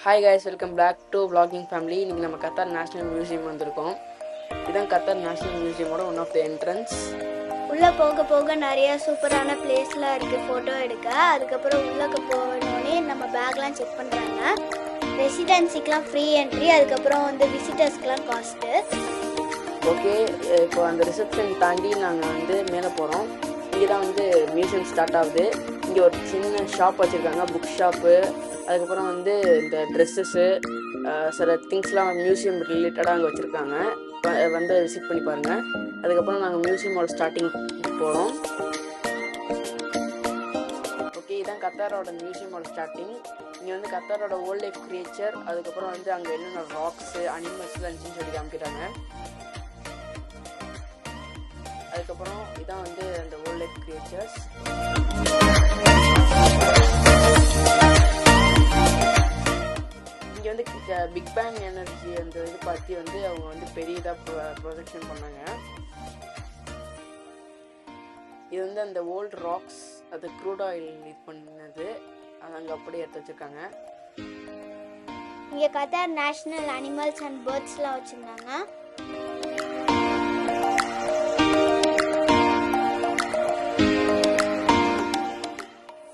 Hi guys, welcome back to vlogging family. இன்றைக்கி நம்ம Qatar national museum வந்திருக்கோம். இதுதான் கத்தார் நேஷ்னல் மியூசியமோட ஒன் ஆஃப் த என்ட்ரன்ஸ். உள்ளே போக போக நிறைய சூப்பரான பிளேஸ்லாம் இருக்குது ஃபோட்டோ எடுக்க. அதுக்கப்புறம் உள்ளே போனோடனே நம்ம பேக்லாம் செக் பண்ணுறாங்க. ரெசிடென்சிக்கெலாம் ஃப்ரீ என்ட்ரி, அதுக்கப்புறம் வந்து விசிட்டர்ஸ்க்கெலாம் காஸ்ட்டு. ஓகே, இப்போ அந்த ரிசப்ஷன் தாண்டி நாங்கள் வந்து மேலே போகிறோம். இங்கே தான் வந்து மியூசியம் ஸ்டார்ட் ஆகுது. இங்கே ஒரு சின்ன ஷாப் வச்சுருக்காங்க, புக் ஷாப்பு. அதுக்கப்புறம் வந்து இந்த ட்ரெஸ்ஸஸ்ஸு, சில திங்ஸ்லாம் மியூசியம் ரிலேட்டடாக அங்கே வச்சுருக்காங்க. வந்து விசிட் பண்ணி பாருங்கள். அதுக்கப்புறம் நாங்கள் மியூசியமோட ஸ்டார்டிங் போகிறோம். ஓகே, இதுதான் கத்தாரோட மியூசியமோட ஸ்டார்டிங். இங்கே வந்து கத்தாரோட ஓல்ட் லைஃப் கிரியேச்சர், அதுக்கப்புறம் வந்து அங்கே என்னென்ன ராக்ஸு அனிமல்ஸ்லாம் இருந்துச்சுன்னு சொல்லி காமிக்கிறாங்க. அதுக்கப்புறம் இதான் வந்து அந்த ஓல்ட் லைஃப் கிரியேச்சர்ஸ். இங்கே வந்து பிக் பேங் எனர்ஜி அந்த இது பற்றி வந்து அவங்க வந்து பெரிய இதாக ப்ரொஜெக்ஷன் பண்ணாங்க. இது வந்து அந்த ஓல்டு ராக்ஸ், அது க்ரூட் ஆயில் இது பண்ணது, அது அங்கே அப்படியே எடுத்து வச்சுருக்காங்க. இங்கே கத்தார் நேஷ்னல் அனிமல்ஸ் அண்ட் பேர்ட்ஸ்லாம் வச்சுருந்தாங்க.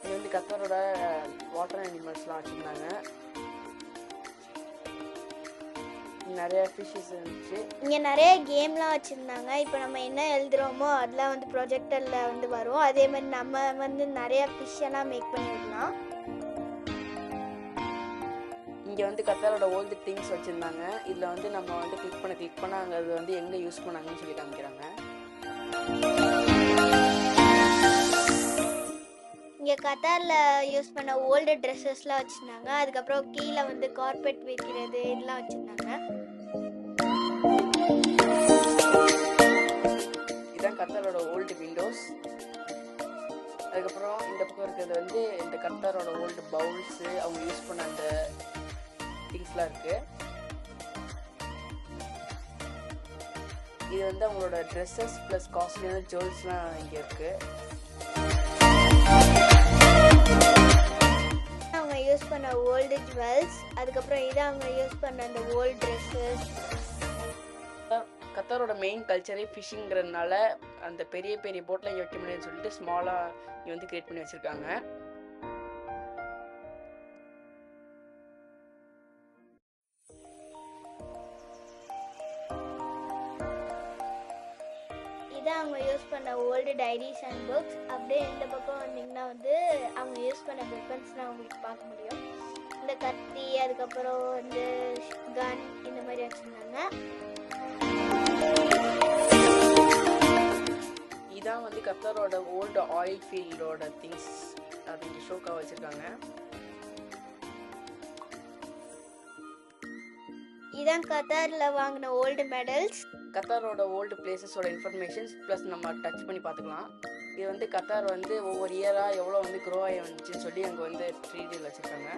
இங்கே வந்து கத்தாரோட வாட்டர் அனிமல்ஸ்லாம் வச்சுருந்தாங்க. நிறைய ஃபிஷ்ஷஸ் இருந்துச்சு. இங்கே நிறைய கேம்லாம் வச்சுருந்தாங்க. இப்போ நம்ம என்ன எழுதுகிறோமோ அதெல்லாம் வந்து ப்ரொஜெக்டரில் வந்து வரும். அதே மாதிரி நம்ம வந்து நிறைய ஃபிஷ்ஷெல்லாம் மேக் பண்ணி விடலாம். இங்கே வந்து கத்தாரோட ஓல்டு திங்ஸ் வச்சுருந்தாங்க. இதில் வந்து நம்ம வந்து கிளிக் பண்ண அங்கே அது வந்து எங்கே யூஸ் பண்ணாங்கன்னு சொல்லி காமிக்கிறாங்க. இங்கே கத்தாரில் யூஸ் பண்ண ஓல்டு ட்ரெஸ்ஸஸ்லாம் வச்சுருந்தாங்க. அதுக்கப்புறம் கீழே வந்து கார்பெட் வைக்கிறது இதெல்லாம் வச்சுருந்தாங்க. இதுதான் கத்தாரோட ஓல்டு விண்டோஸ். அதுக்கப்புறம் இந்த பக்கம் இருக்கிறது வந்து இந்த கத்தாரோட ஓல்டு பவுல்ஸு, அவங்க யூஸ் பண்ண அந்த திங்ஸ்லாம் இருக்குது. இது வந்து அவங்களோட ட்ரெஸ்ஸஸ் ப்ளஸ் காஸ்ட்லியான ஜுவல்ஸ்லாம் இங்கே இருக்குது. அவங்க யூஸ் பண்ண ஓல்டு ஜுவல்ஸ், அதுக்கப்புறம் இது அவங்க யூஸ் பண்ண அந்த ஓல்டு ட்ரெஸ்ஸஸ். கத்தாரோட மெயின் கல்ச்சரே ஃபிஷ்ஷிங்கிறதுனால அந்த பெரிய பெரிய போட்டில் இங்கே வைக்க முடியும்னு சொல்லிட்டு ஸ்மாலாக இங்கே வந்து கிரியேட் பண்ணி வச்சுருக்காங்க. இதான் அவங்க யூஸ் பண்ண ஓல்டு டைரிஸ் அண்ட் புக்ஸ். அப்படியே இந்த பக்கம் வந்தீங்கன்னா வந்து அவங்க யூஸ் பண்ண வெப்பன்ஸ்லாம் உங்களுக்கு பார்க்க முடியும். இந்த கத்தி, அதுக்கப்புறம் வந்து கன், இந்த மாதிரி வச்சுருந்தாங்க. இதான் வந்து கத்தாரோட ஓல்டு ஆயில் ஃபீல்டோட திங்ஸ், அது இங்கே ஷோக்காக வச்சுருக்காங்க. இதான் கத்தாரில் வாங்கின ஓல்டு மெடல்ஸ். கத்தாரோட ஓல்டு பிளேசஸோட இன்ஃபர்மேஷன்ஸ் ப்ளஸ் நம்ம டச் பண்ணி பார்த்துக்கலாம். இது வந்து கத்தார் வந்து ஒவ்வொரு இயராக எவ்வளோ வந்து க்ரோ ஆகி வந்துச்சுன்னு சொல்லி அங்கே வந்து 3D வச்சுருக்காங்க.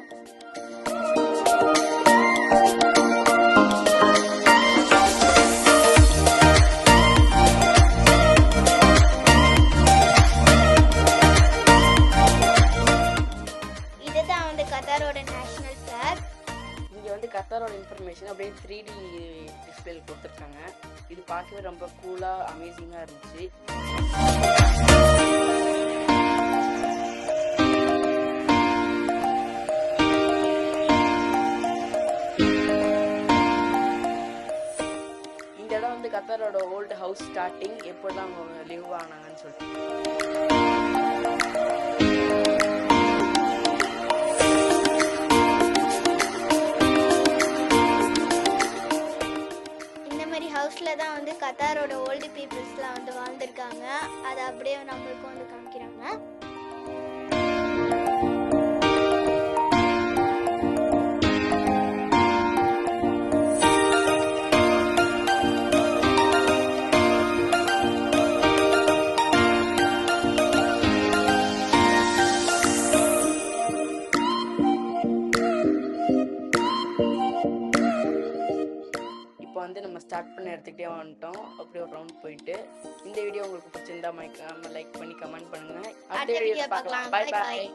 இதுதான் வந்து கத்தாரோட நேஷனல் ஃபிளாக். இங்கே வந்து கத்தாரோட இன்ஃபர்மேஷன் அப்படியே 3D டிஸ்பிளேல கொடுத்துருக்காங்க. இது பார்க்கவே ரொம்ப கூலாக அமேசிங்காக இருந்துச்சு. இந்த இடம் வந்து கத்தாரோட ஓல்டு ஹவுஸ் ஸ்டார்டிங், எப்போதான் அவங்க லிவ் ஆனாங்கன்னு சொல்லிட்டு. ஹவுஸில் தான் வந்து கத்தாரோட ஓல்டு பீப்புள்ஸ்லாம் வந்து வாழ்ந்துருக்காங்க. அதை அப்படியே நம்மளுக்கும் வந்து காமிக்கிறாங்க. வந்து நம்ம ஸ்டார்ட் பண்ண இடத்துக்கிட்டே வந்துட்டோம். அப்படியே ஒரு ரவுண்ட் போயிட்டு இந்த வீடியோ உங்களுக்கு பிடிச்சிருந்தா லைக் பண்ணி கமெண்ட் பண்ணுங்க. அடுத்த வீடியோ பார்க்கலாம். Bye bye.